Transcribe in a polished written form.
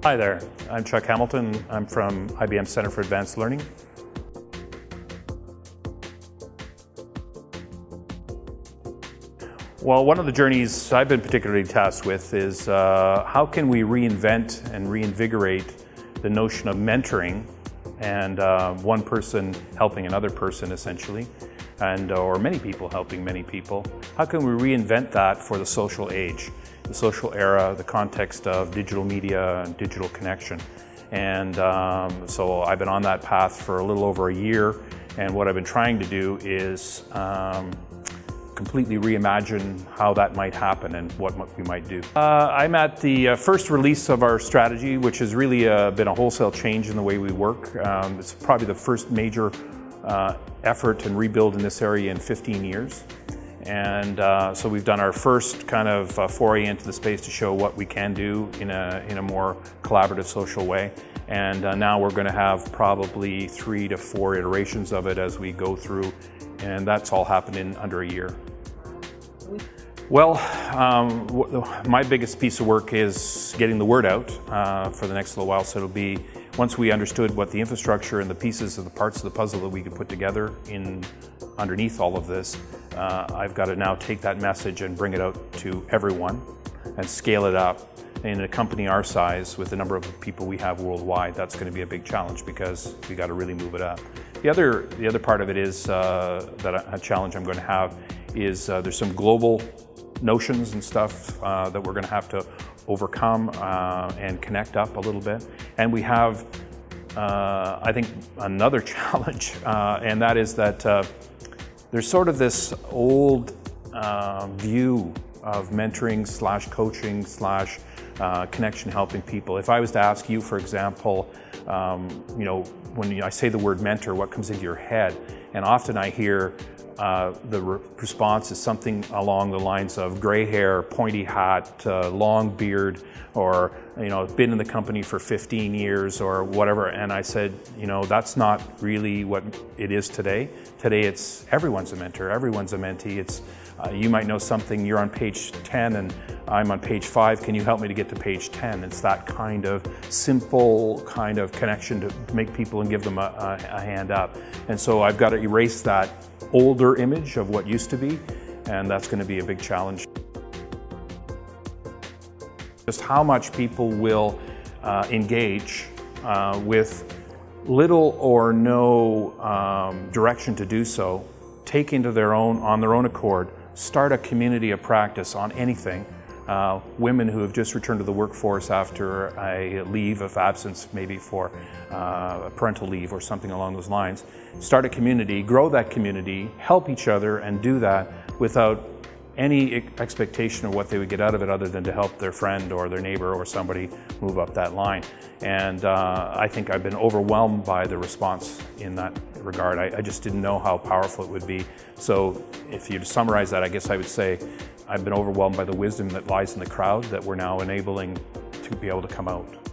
Hi there, I'm Chuck Hamilton. I'm from IBM Center for Advanced Learning. Well, one of the journeys I've been particularly tasked with is how can we reinvent and reinvigorate the notion of mentoring and one person helping another person essentially, or many people helping many people. How can we reinvent that for the social age, the social era, the context of digital media and digital connection? And so I've been on that path for a little over a year, and what I've been trying to do is completely reimagine how that might happen and what we might do. I'm at the first release of our strategy, which has really been a wholesale change in the way we work. It's probably the first major effort and rebuild in this area in 15 years. And so we've done our first kind of foray into the space to show what we can do in a more collaborative social way. And now we're going to have probably 3 to 4 iterations of it as we go through, and that's all happened in under a year. Well, my biggest piece of work is getting the word out for the next little while. So it'll be, once we understood what the infrastructure and the pieces of the parts of the puzzle that we could put together in underneath all of this, I've got to now take that message and bring it out to everyone and scale it up. In a company our size, with the number of people we have worldwide, that's going to be a big challenge because we got to really move it up. The other part of it is that a challenge I'm going to have is there's some global notions and stuff that we're going to have to overcome and connect up a little bit. And we have, I think, another challenge, and that is that there's sort of this old view of mentoring / coaching / connection helping people. If I was to ask you, for example, when I say the word mentor, what comes into your head? And often I hear the response is something along the lines of gray hair, pointy hat, long beard, or been in the company for 15 years or whatever. And I said, that's not really what it is today. Today it's everyone's a mentor, everyone's a mentee. It's you might know something, you're on page 10 and I'm on page 5, can you help me to get to page 10? It's that kind of simple kind of connection to make people and give them a hand up. And so I've got to erase that older image of what used to be, and that's going to be a big challenge. Just how much people will engage with little or no direction to do so, take into on their own accord, start a community of practice on anything. Women who have just returned to the workforce after a leave of absence, maybe for a parental leave or something along those lines, start a community, grow that community, help each other, and do that without any expectation of what they would get out of it other than to help their friend or their neighbor or somebody move up that line. And I think I've been overwhelmed by the response in that regard. I just didn't know how powerful it would be. So if you summarize that, I guess I would say I've been overwhelmed by the wisdom that lies in the crowd that we're now enabling to be able to come out.